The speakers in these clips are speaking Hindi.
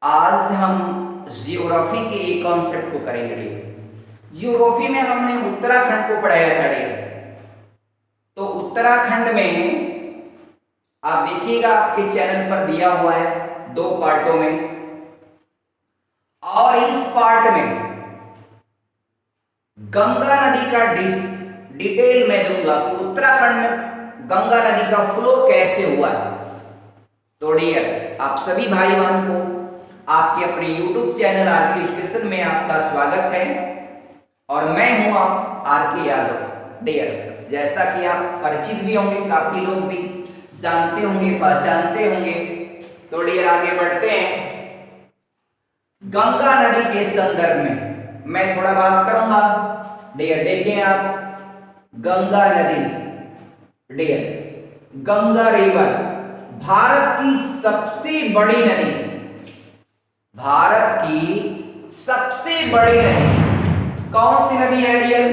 आज हम जियोग्राफी के एक कॉन्सेप्ट को करेंगे। जियोग्राफी में हमने उत्तराखंड को पढ़ाया था। तो उत्तराखंड में आप देखिएगा, आपके चैनल पर दिया हुआ है 2 पार्टों में, और इस पार्ट में गंगा नदी का डिटेल मैं दूंगा कि उत्तराखंड में गंगा नदी का फ्लो कैसे हुआ है। तो डियर आप सभी भाई बहन को आपके अपने YouTube चैनल आरके एजुकेशन में आपका स्वागत है, और मैं हूं आप आरके यादव। डियर जैसा कि आप परिचित भी होंगे, काफी लोग भी जानते होंगे, पहचानते होंगे। तो डियर आगे बढ़ते हैं। गंगा नदी के संदर्भ में मैं थोड़ा बात करूंगा। डियर देखें आप, गंगा नदी, डियर गंगा रिवर भारत की सबसे बड़ी नदी, भारत की सबसे बड़ी नदी कौन सी नदी है डियर?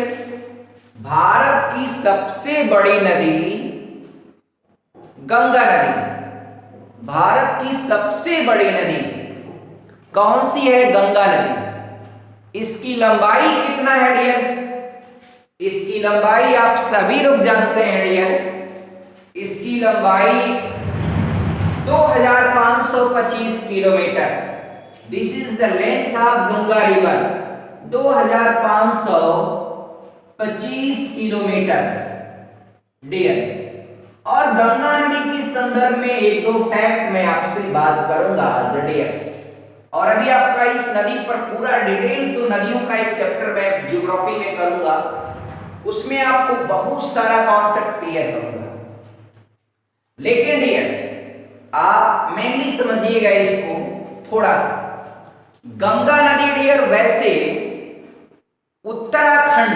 भारत की सबसे बड़ी नदी गंगा नदी। भारत की सबसे बड़ी नदी कौन सी है? गंगा नदी। इसकी लंबाई कितना है डियर? इसकी लंबाई आप सभी लोग जानते हैं डियर, इसकी लंबाई 2525 kilometre. This is the length of Ganga river, 2525 kilometre dear. और गंगा नदी के संदर्भ में 1-2 फैक्ट मैं आपसे बात करूंगा आज डियर। और अभी आपका इस नदी पर पूरा डिटेल, तो नदियों का एक चैप्टर मैं ज्योग्राफी में करूंगा, उसमें आपको बहुत सारा कॉन्सेप्ट क्लियर करूंगा। लेकिन डियर आप मेनली समझिएगा इसको थोड़ा सा। गंगा नदी डियर वैसे उत्तराखंड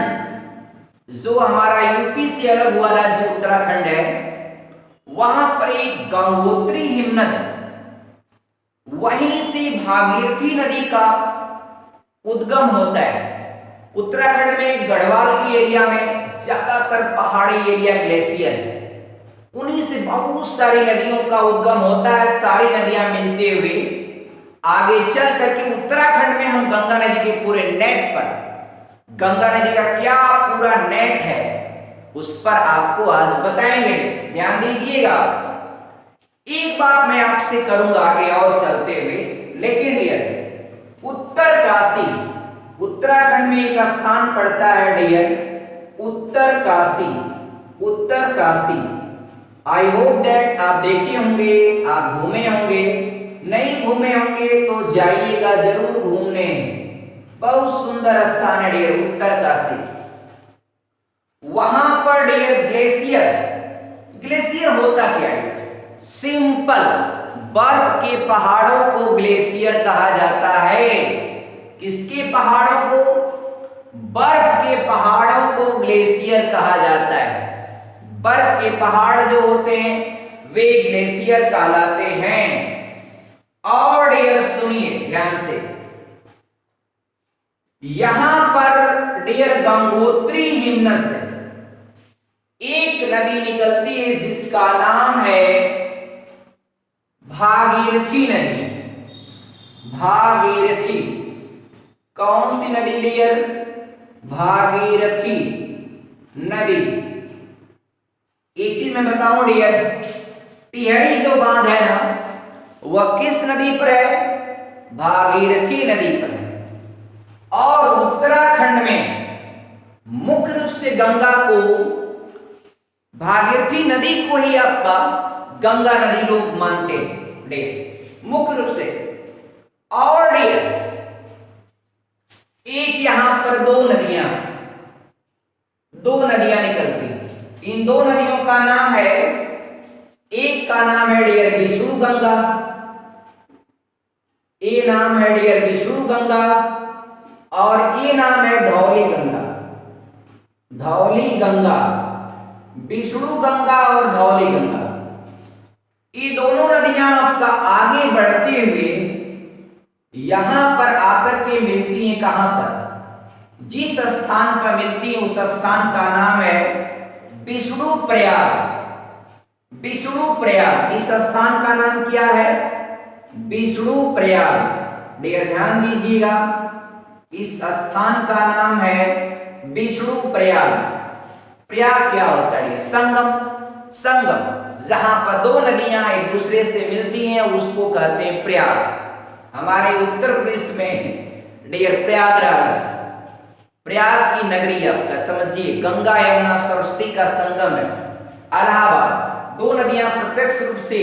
जो हमारा यूपी से अलग हुआ राज्य उत्तराखंड है, वहां पर एक गंगोत्री हिमनद, वहीं से भागीरथी नदी का उद्गम होता है। उत्तराखंड में गढ़वाल की एरिया में ज्यादातर पहाड़ी एरिया ग्लेशियर है, उन्हीं से बहुत सारी नदियों का उद्गम होता है। सारी नदियां मिलते हुए आगे चल करके उत्तराखंड में हम गंगा नदी के पूरे नेट पर, गंगा नदी का क्या पूरा नेट है उस पर आपको आज बताएंगे। ध्यान दीजिएगा। एक बात मैं आपसे करूंगा आगे और चलते हुए, लेकिन डियर उत्तरकाशी, उत्तराखंड में एक स्थान पड़ता है dear Uttarkashi. Uttarkashi I hope that आप देखे होंगे, आप घूमे होंगे, नहीं घूमे होंगे तो जाइएगा जरूर घूमने। बहुत सुंदर स्थान है डियर उत्तरकाशी। वहां पर डियर ग्लेशियर, ग्लेशियर होता क्या है? सिंपल बर्फ के पहाड़ों को ग्लेशियर कहा जाता है। किसके पहाड़ों को? बर्फ के पहाड़ों को ग्लेशियर कहा जाता है। बर्फ के पहाड़ जो होते हैं वे ग्लेशियर कहलाते हैं। और डियर सुनिए ध्यान से, यहां पर डियर गंगोत्री हिमनद से एक नदी निकलती है जिसका नाम है भागीरथी नदी। भागीरथी कौन सी नदी डियर? भागीरथी नदी। एक चीज मैं बताऊं डियर, टिहरी जो बांध है ना, वह किस नदी पर है? भागीरथी नदी पर है। और उत्तराखंड में मुख्य रूप से गंगा को, भागीरथी नदी को ही आपका गंगा नदी लोग मानते हैं डियर, मुख्य रूप से। और डियर एक यहां पर दो नदियां निकलती हैं। इन 2 नदियों का नाम है, एक का नाम है डियर विष्णु गंगा, ये नाम है डियर विष्णु गंगा, और ये नाम है धौली गंगा। धौली गंगा, विष्णु गंगा और धौली गंगा, ये दोनों नदियां आपका आगे बढ़ते हुए यहां पर आकर के मिलती हैं। कहां पर? जिस स्थान पर मिलती है उस स्थान का नाम है विष्णु प्रयाग। विष्णु प्रयाग, इस स्थान का नाम क्या है? विष्णु प्रयाग। डियर ध्यान दीजिएगा, इस स्थान का नाम है विष्णु प्रयाग। प्रयाग क्या होता है? संगम। संगम जहां पर दो नदियां एक दूसरे से मिलती हैं उसको कहते हैं प्रयाग। हमारे उत्तर प्रदेश में डियर प्रयागराज, प्रयाग की नगरी आपका समझिए, गंगा यमुना सरस्वती का संगम है। इलाहाबाद, दो नदियां प्रत्यक्ष रूप से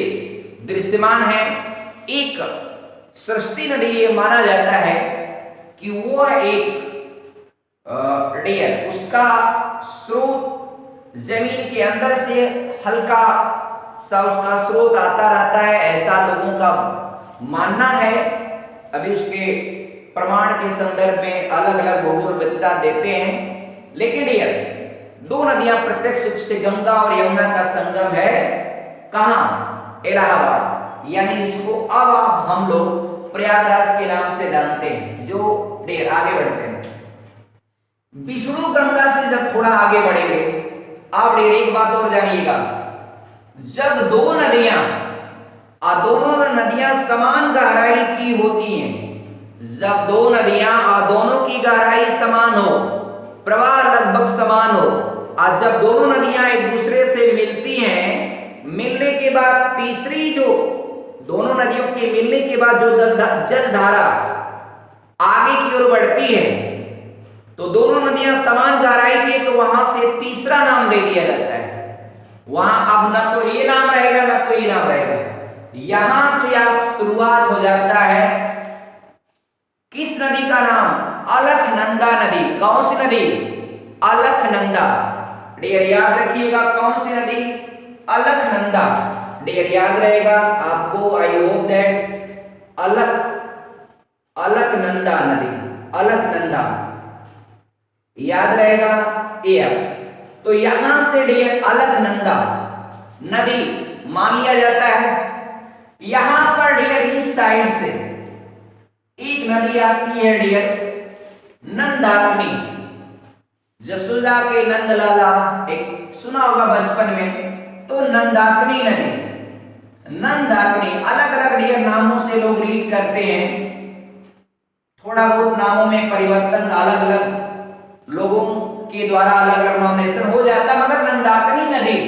दृश्यमान है। एक सरस्वती नदी ये माना जाता है कि वह एक डियर उसका स्रोत जमीन के अंदर से हल्का सा उसका स्रोत आता रहता है, ऐसा लोगों का मानना है। अभी उसके प्रमाण के संदर्भ में अलग अलग भौगोलिकता देते हैं, लेकिन डियर दो नदियां प्रत्यक्ष रूप से गंगा और यमुना का संगम है। कहां? इलाहाबाद, यानी इसको अब आप हम लोग प्रयागराज के नाम से जानते हैं। जो डियर आगे बढ़ते हैं, विष्णु गंगा से जब थोड़ा आगे बढ़ेंगे, आप डियर एक बात और जानिएगा, जब दो नदियां दोनों नदियां समान गहराई की होती हैं, जब दो नदियां दोनों की गहराई समान हो, प्रवाह लगभग समान हो, और जब दोनों नदियां एक दूसरे से मिलती हैं, मिलने के बाद तीसरी जो दोनों नदियों के मिलने के बाद जो जल धारा आगे की ओर बढ़ती है, तो दोनों नदियां समान गहराई की, तो वहां से तीसरा नाम दे दिया जाता है। वहां अब ना तो ये नाम रहेगा ना तो ये नाम रहेगा, यहां से आप शुरुआत हो जाता है किस नदी का नाम? अलकनंदा नदी। कौन सी नदी? अलकनंदा। डियर याद रखिएगा, कौन सी नदी? अलकनंदा। डियर याद रहेगा आपको, आई होप दैट अलकनंदा नदी, अलकनंदा याद रहेगा ये। तो यहां से डियर अलकनंदा नदी मान लिया जाता है। यहां पर डियर इस साइड से एक नदी आती है डियर नंदाकिनी। जसोदा के नंदलाला एक सुना होगा बचपन में, तो नंदाकिनी नदी, नंदाकिनी अलग अलग डियर नामों से लोग रीड करते हैं। थोड़ा बहुत नामों में परिवर्तन अलग अलग लोगों के द्वारा अलग अलग नॉमिनेशन हो जाता, मगर नंदाकिनी नदी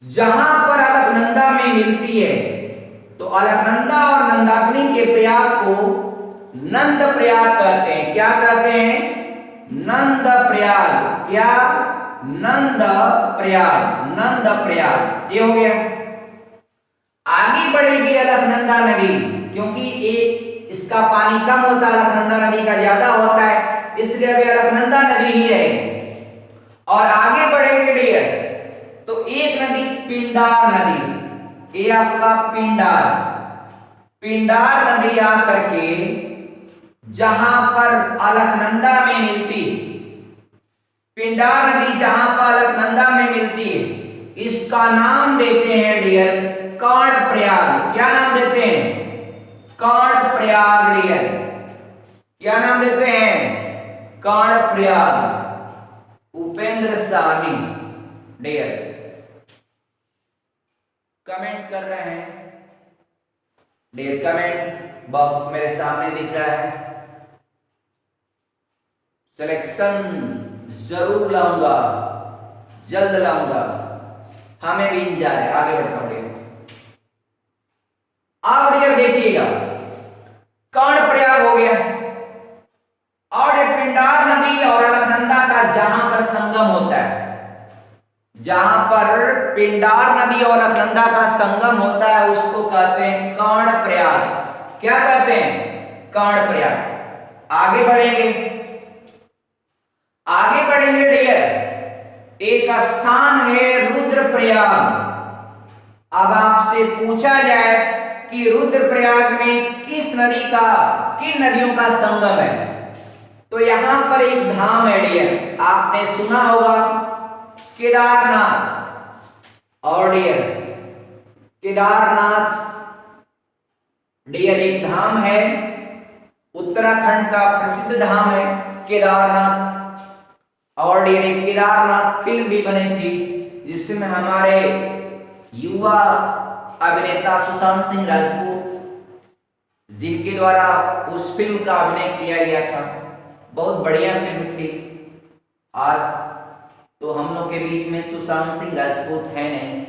जहां पर अलकनंदा में मिलती है, तो अलकनंदा और नंदाकिनी के प्रयाग को नंद प्रयाग कहते हैं। क्या कहते हैं? नंद प्रयाग। क्या? नंद प्रयाग, नंद प्रयाग। ये हो गया। आगे बढ़ेगी अलकनंदा नदी, क्योंकि इसका पानी कम होता है, अलकनंदा नदी का ज्यादा होता है, इसलिए अभी अलकनंदा नदी ही रहेगी। और आगे बढ़ेंगे डियर, तो एक नदी पिंडार नदी, ये आपका पिंडार, पिंडार नदी आकर के जहां पर अलकनंदा में मिलती, पिंडार नदी जहां पर अलकनंदा में मिलती है, इसका नाम देते हैं डियर कर्णप्रयाग। क्या नाम देते हैं? कर्णप्रयाग डियर। क्या नाम देते हैं? कर्णप्रयाग। उपेंद्र साहनी डियर कमेंट कर रहे हैं, डियर कमेंट बॉक्स मेरे सामने दिख रहा है। सिलेक्शन जरूर लाऊंगा, जल्द लाऊंगा, हमें भी इंतजार है। आगे बढ़ता हूं। आप डियर देखिएगा, कर्णप्रयाग हो गया, और पिंडार नदी और अलकनंदा का जहां पर संगम होता है, जहां पर पिंडार नदी और अलकनंदा का संगम होता है, उसको कहते हैं कर्णप्रयाग। क्या कहते हैं? कर्णप्रयाग। आगे बढ़ेंगे, आगे बढ़ेंगे डियर, एक स्थान है रुद्रप्रयाग। अब आपसे पूछा जाए कि रुद्रप्रयाग में किस नदी का, किन नदियों का संगम है, तो यहां पर एक धाम है डियर, आपने सुना होगा केदारनाथ। और डियर केदारनाथ डियर एक धाम है, उत्तराखंड का प्रसिद्ध धाम है केदारनाथ। और डियर एक केदारनाथ फिल्म भी बनी थी, जिसमें हमारे युवा अभिनेता सुशांत सिंह राजपूत जिनके द्वारा उस फिल्म का अभिनय किया गया था। बहुत बढ़िया फिल्म थी। आज तो हम लोग के बीच में सुशांत सिंह राजपूत है नहीं,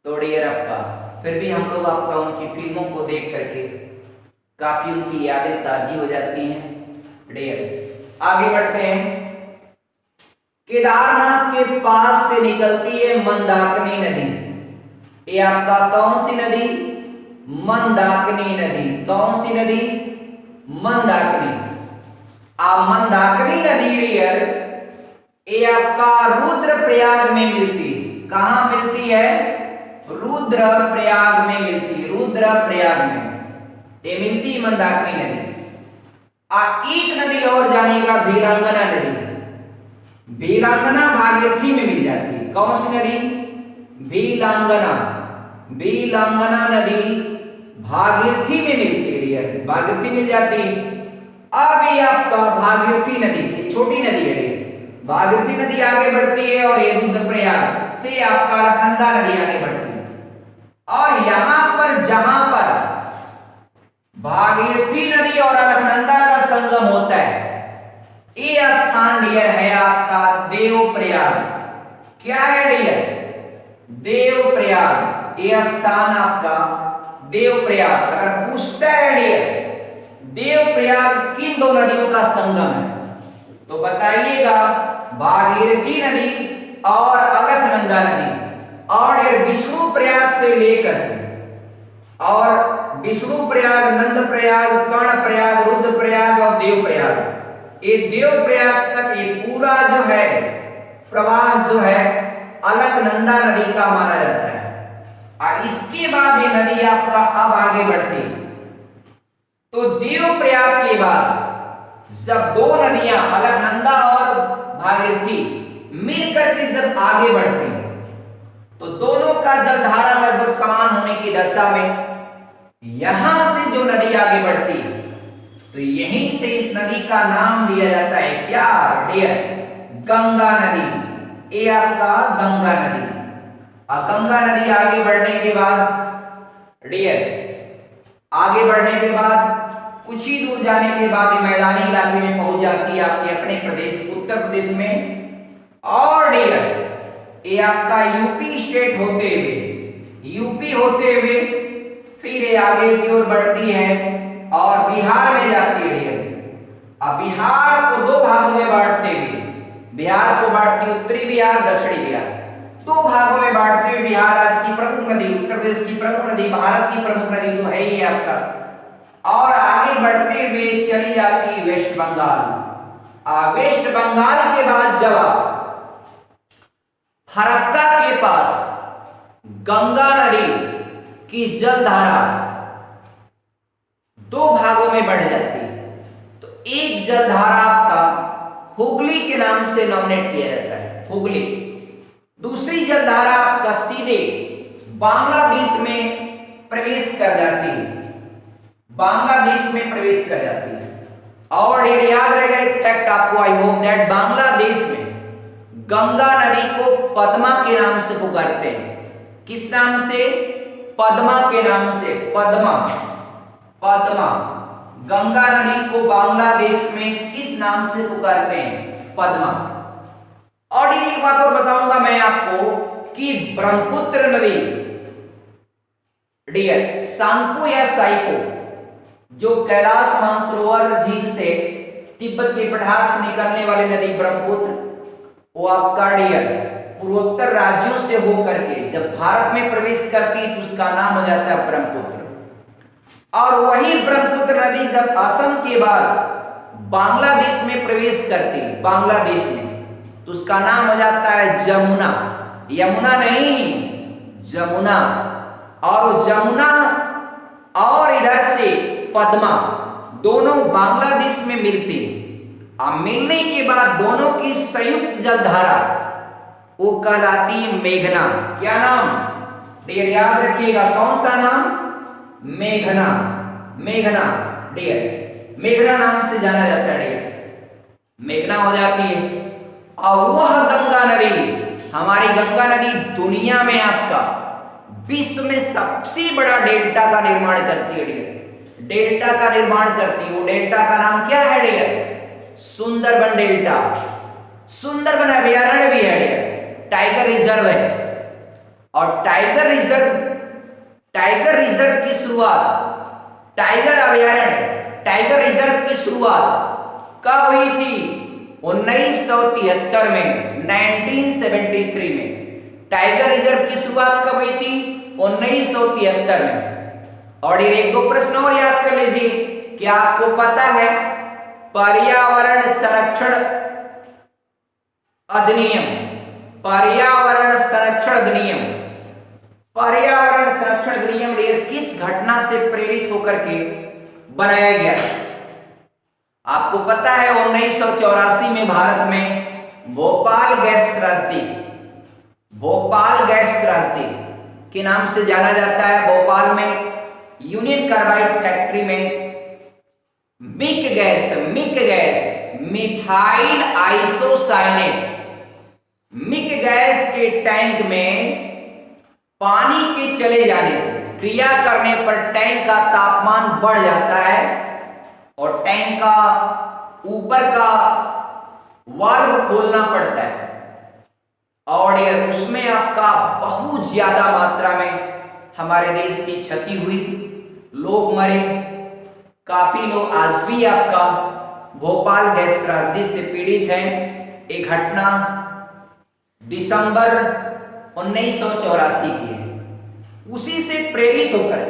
तो डियर आपका फिर भी हम लोग आपका उनकी फिल्मों को देख करके काफी उनकी यादें ताजी हो जाती हैं। डियर आगे बढ़ते हैं। केदारनाथ के पास से निकलती है मंदाकिनी नदी। ये आपका कौन सी नदी? मंदाकिनी नदी। कौन सी नदी? मंदाकिनी। मंदाकिनी नदी डियर ये आपका रुद्रप्रयाग में मिलती है। कहां मिलती है? रुद्रप्रयाग में मिलती है। रुद्रप्रयाग में ये मिलती मंदाकिनी नदी। एक नदी और जानिएगा, भीलांगना नदी। भीलांगना भागीरथी में मिल जाती है। कौन सी नदी? भीलांगना। भीलांगना नदी भागीरथी में मिलती है डियर, भागीरथी मिल जाती है। अब ये आपका भागीरथी नदी, ये छोटी नदी है डियर, भागीरथी नदी आगे बढ़ती है और ये रुद्रप्रयाग से आपका अलकनंदा नदी आगे बढ़ती है। और यहां पर जहां पर भागीरथी नदी और अलकनंदा का संगम होता है, ये स्थान डियर है आपका देवप्रयाग। क्या है डियर? देवप्रयाग। ये स्थान आपका देवप्रयाग। अगर पूछता है डियर देवप्रयाग किन दो नदियों का संगम है, तो बताइएगा भागीरथी नदी और अलकनंदा नदी। और ये विष्णु प्रयाग से लेकर और विष्णु प्रयाग, नंद प्रयाग, कर्ण प्रयाग, रुद्र प्रयाग और देव प्रयाग, ये देव प्रयाग तक ये पूरा जो है प्रवाह जो है अलकनंदा नदी का माना जाता है। और इसके बाद ये नदी आपका अब आगे बढ़ती है। तो देव प्रयाग के बाद जब दो नदियां अलकनंदा और भागीरथी मिलकर के जब आगे बढ़ती तो दोनों का जलधारा लगभग समान होने की दशा में यहां से जो नदी आगे बढ़ती तो यहीं से इस नदी का नाम दिया जाता है क्या डियर? गंगा नदी। ये आपका गंगा नदी। और गंगा नदी आगे बढ़ने के बाद डियर आगे बढ़ने के बाद कुछ ही दूर जाने के बाद मैदानी इलाके में पहुंच जाती है आपके अपने प्रदेश उत्तर प्रदेश में। और डियर ये आपका यूपी स्टेट होते हुए, यूपी होते हुए फिर ये आगे की ओर बढ़ती है और बिहार में जाती है डियर। अब बिहार को दो भागों में बांटते हुए, बिहार को बांटती उत्तरी बिहार, दक्षिणी बिहार, दो भागों में बांटते हुए बिहार राज्य की प्रमुख नदी, उत्तर प्रदेश की प्रमुख नदी, भारत की प्रमुख नदी तो है ही आपका। और आगे बढ़ते हुए चली जाती वेस्ट बंगाल। वेस्ट बंगाल के बाद जब फरक्का के पास गंगा नदी की जलधारा दो भागों में बढ़ जाती है, तो एक जलधारा आपका हुगली के नाम से नॉमिनेट किया जाता है, हुगली। दूसरी जलधारा आपका सीधे बांग्लादेश में प्रवेश कर जाती है, बांग्लादेश में प्रवेश कर जाती है। और ये याद रहेगा एक फैक्ट आपको, आई होप दैट बांग्लादेश में गंगा नदी को पद्मा के नाम से पुकारते हैं। किस नाम से? पद्मा के नाम से। पद्मा, पद्मा। गंगा नदी को बांग्लादेश में किस नाम से पुकारते हैं? पद्मा। और एक बात और बताऊंगा मैं आपको कि ब्रह्मपुत्र नदी डियर सांको या साइको, जो कैलाश मानसरोवर झील से तिब्बत के पठार से निकलने वाली नदी ब्रह्मपुत्र, वो आपका डियर पूर्वोत्तर राज्यों से होकर के जब भारत में प्रवेश करती है तो उसका नाम हो जाता है ब्रह्मपुत्र। और वही ब्रह्मपुत्र नदी जब असम के बाद बांग्लादेश में प्रवेश करती, बांग्लादेश में, तो उसका नाम हो जाता है जमुना। यमुना नहीं, जमुना। और जमुना और इधर से पद्मा दोनों बांग्लादेश में मिलते, और मिलने के बाद दोनों की संयुक्त जलधारा वो कहलाती मेघना। क्या नाम डियर? याद रखिएगा, कौन सा नाम? मेघना। मेघना डियर, मेघना नाम से जाना जाता है डियर, मेघना हो जाती है। और वह गंगा नदी, हमारी गंगा नदी दुनिया में आपका विश्व में सबसे बड़ा डेल्टा का निर्माण करती है डियर। डेल्टा का निर्माण करती है। वो डेल्टा का नाम क्या है डियर? सुंदरबन डेल्टा। सुंदरबन अभयारण्य भी है डियर, टाइगर रिजर्व है। और टाइगर रिजर्व की शुरुआत, टाइगर अभयारण्य, टाइगर रिजर्व की शुरुआत कब हुई थी? 1973 में, 1973 में टाइगर रिजर्व की शुरुआत कब हुई थी? 1973 में। और ये एक दो प्रश्न और याद कर लीजिए। क्या आपको पता है पर्यावरण संरक्षण अधिनियम, पर्यावरण संरक्षण अधिनियम, पर्यावरण संरक्षण अधिनियम किस घटना से प्रेरित होकर के बनाया गया? आपको पता है 1984 में भारत में भोपाल गैस त्रासदी, भोपाल गैस त्रासदी के नाम से जाना जाता है। भोपाल में यूनियन कार्बाइड फैक्ट्री में MIC gas, methyl isocyanate, MIC gas के टैंक में पानी के चले जाने से, क्रिया करने पर टैंक का तापमान बढ़ जाता है और टैंक का ऊपर का वाल्व खोलना पड़ता है और उसमें आपका बहुत ज्यादा मात्रा में हमारे देश की क्षति हुई, लोग मरे, काफी लोग आज भी आपका भोपाल गैस त्रासदी से पीड़ित हैं। एक घटना दिसंबर 1984 की है। उसी से प्रेरित होकर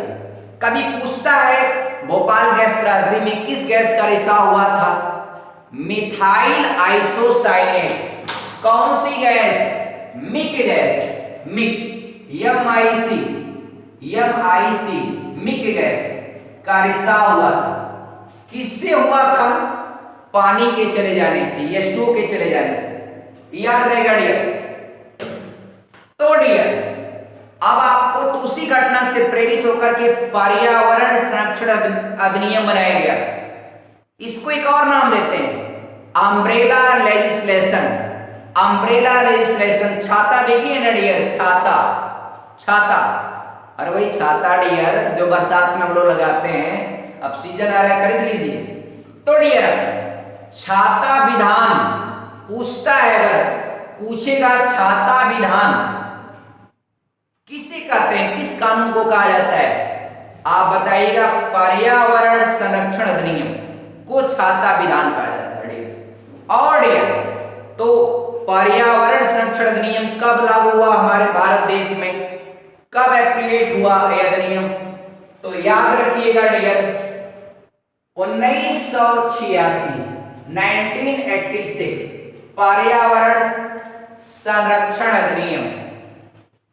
कभी पूछता है भोपाल गैस त्रासदी में किस गैस का रिसाव हुआ था? Methyl isocyanate. कौन सी gas? MIC gas, MIC, MIC, MIC gas का रिसाव हुआ था। किससे हुआ था? पानी के चले जाने से, H2O के चले जाने से। याद रहेगा डियर। तो डियर अब आपको तो उसी घटना से प्रेरित होकर के पर्यावरण संरक्षण अधिनियम बनाया गया। इसको एक और नाम देते हैं अम्ब्रेला लेजिस्लेशन, अम्ब्रेला लेजिस्लेशन। छाता देखिए ना डियर, छाता, छाता, अरे वही छाता डियर जो बरसात में हम लोग लगाते हैं, अब सीजन आ रहा है, खरीद लीजिए। तो डियर छाता विधान पूछता है, अगर पूछेगा छाता विधान किसे कहते हैं, किस कानून को कहा जाता है? आप बताइएगा। पर्यावरण संरक्षण अधिनियम को छाता विधान कहा जाता है। और तो पर्यावरण संरक्षण अधिनियम कब लागू हुआ हमारे भारत देश में, कब एक्टिवेट हुआ यह अधिनियम? तो याद रखिएगा डियर 1986, 1986 पर्यावरण संरक्षण अधिनियम,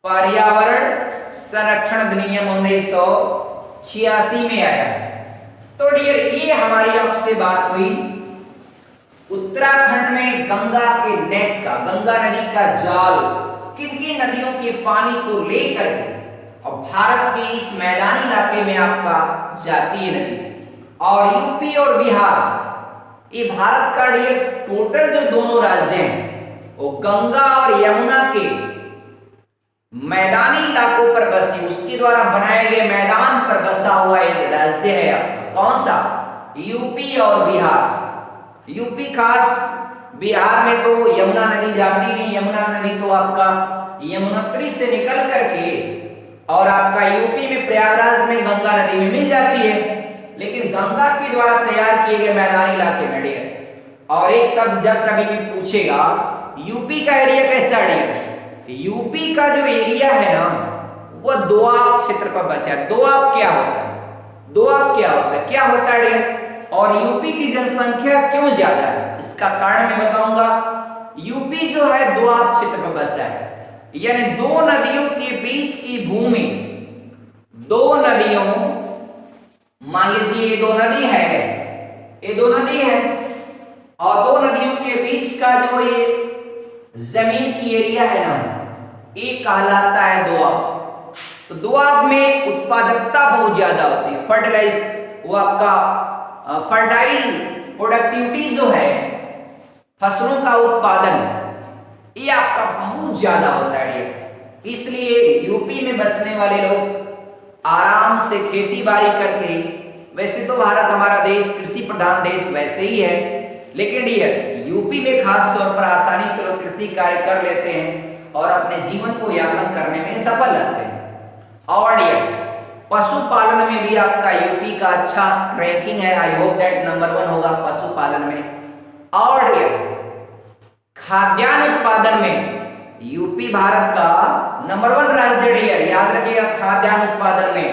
पर्यावरण संरक्षण अधिनियम 1986 में आया। तो डियर ये हमारी आपसे बात हुई उत्तराखंड में गंगा के नेट का, गंगा नदी का जाल, किन किन नदियों के पानी को लेकर के और भारत के इस मैदानी इलाके में आपका जाती है नदी। और यूपी और बिहार, ये भारत का डियर टोटल जो दोनों राज्य हैं वो गंगा और यमुना के मैदानी इलाकों पर बसी, उसके द्वारा बनाए गए मैदान पर बसा हुआ एक राज्य है आपका। कौन सा? यूपी और बिहार। यूपी खास, बिहार में तो यमुना नदी जाती नहीं। यमुना नदी तो आपका यमुनोत्री से निकल करके और आपका यूपी में प्रयागराज में गंगा नदी में मिल जाती है, लेकिन गंगा के द्वारा तैयार किए गए मैदानी इलाके में डियर। और एक शब्द जब कभी भी पूछेगा यूपी का एरिया कैसा डियर? यूपी का जो एरिया है ना वो दोआब क्षेत्र पर बचा है। दोआब क्या होता है? दोआब क्या होता है? क्या होता है डियर? और यूपी की जनसंख्या क्यों ज्यादा है, इसका कारण मैं बताऊंगा। यूपी जो है दोआब क्षेत्र पर बसा है, यानी दो नदियों के बीच की भूमि, दो नदियों, मान लीजिए ये दो नदी है, ये दो नदी है और दो नदियों के बीच का जो ये जमीन की एरिया है ना, ये कहलाता है दोआब। तो दोआब में उत्पादकता बहुत ज्यादा होती है, फर्टिलाइज, वो आपका फर्टाइल प्रोडक्टिविटी जो है, फसलों का उत्पादन ये आपका बहुत ज्यादा होता है। इसलिए यूपी में बसने वाले लोग आराम से खेती बाड़ी करके वैसे तो भारत हमारा देश कृषि प्रधान देश वैसे ही है, लेकिन डियर यूपी में खास तौर पर आसानी से लोग कृषि कार्य कर लेते हैं और अपने जीवन को यापन करने में सफल रहते हैं। और डियर पशुपालन में भी आपका यूपी का अच्छा रैंकिंग है। आई होप दैट नंबर 1 होगा पशुपालन में। और डियर खाद्यान्न उत्पादन में यूपी भारत का नंबर 1 राज्य डियर, याद रखिएगा। खाद्यान्न उत्पादन में,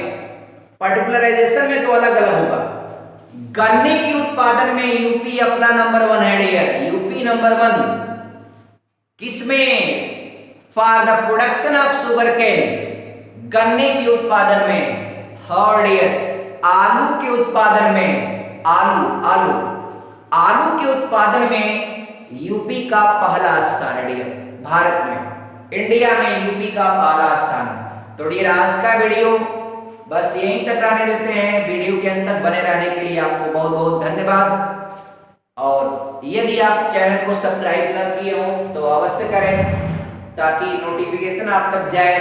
पर्टिकुलराइजेशन में तो अलग अलग होगा। गन्ने के उत्पादन में यूपी अपना नंबर 1 है डियर, यूपी नंबर 1। किसमें? For the production of sugar cane, गन्ने के उत्पादन में। और डियर आलू के उत्पादन में, आलू के उत्पादन में यूपी का पहला स्थान है डियर। भारत में, इंडिया में यूपी का पहला स्थान। तो डियर आज का वीडियो बस यहीं तक रहने देते हैं। वीडियो के अंत तक बने रहने के लिए आपको बहुत बहुत धन्यवाद। और यदि आप चैनल को सब्सक्राइब न किए हो तो अवश्य करें, ताकि नोटिफिकेशन आप तक जाए।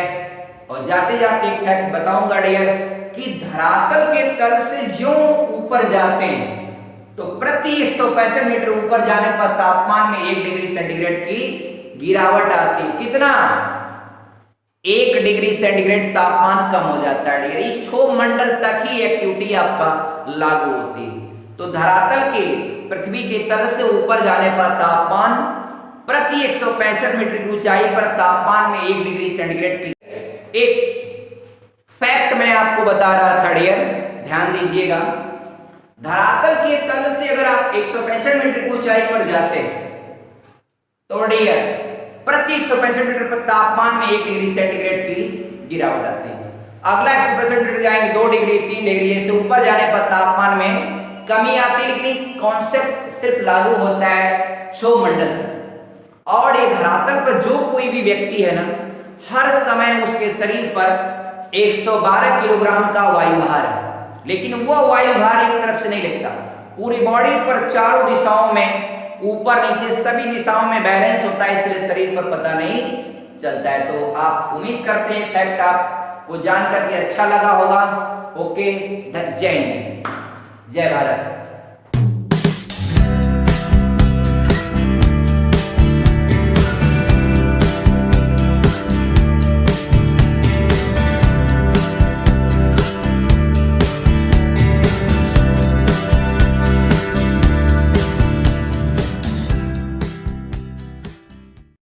और जाते जाते एक फैक्ट बताऊंगा डियर कि धरातल के तल से जो ऊपर जाते हैं तो प्रति 165 मीटर ऊपर जाने पर तापमान में 1 डिग्री सेंटीग्रेड की गिरावट आती है। कितना? 1 डिग्री सेंटीग्रेड तापमान कम हो जाता है डियर। क्षोभमंडल तक ही एक्टिविटी आपका लागू होती है। तो धरातल के, पृथ्वी के तल से ऊपर जाने पर तापमान प्रति 165 मीटर की ऊंचाई पर तापमान में 1 डिग्री सेंटीग्रेड की, एक फैक्ट मैं आपको बता रहा था डियर, ध्यान दीजिएगा। धरातल के तल से अगर आप 165 मीटर की ऊंचाई पर जाते तो डियर प्रति 165 मीटर पर तापमान में 1 डिग्री सेंटीग्रेड की गिरावट आती है। अगला 165 मीटर जाएंगे 2 डिग्री 3 डिग्री, ऐसे ऊपर जाने पर तापमान में कमी आती है। लेकिन कॉन्सेप्ट सिर्फ लागू होता है क्षोभमंडल पर। और ये धरातल पर जो कोई भी व्यक्ति है ना, हर समय उसके शरीर पर 112 किलोग्राम का वायुभार है। लेकिन वो वायुभार एक तरफ से नहीं लगता, पूरी बॉडी पर चारों दिशाओं में, ऊपर नीचे सभी दिशाओं में बैलेंस होता है, इसलिए शरीर पर पता नहीं चलता है। तो आप उम्मीद करते हैं फैक्ट आपको जान करके अच्छा लगा होगा। ओके, जय हिंद, जय भारत।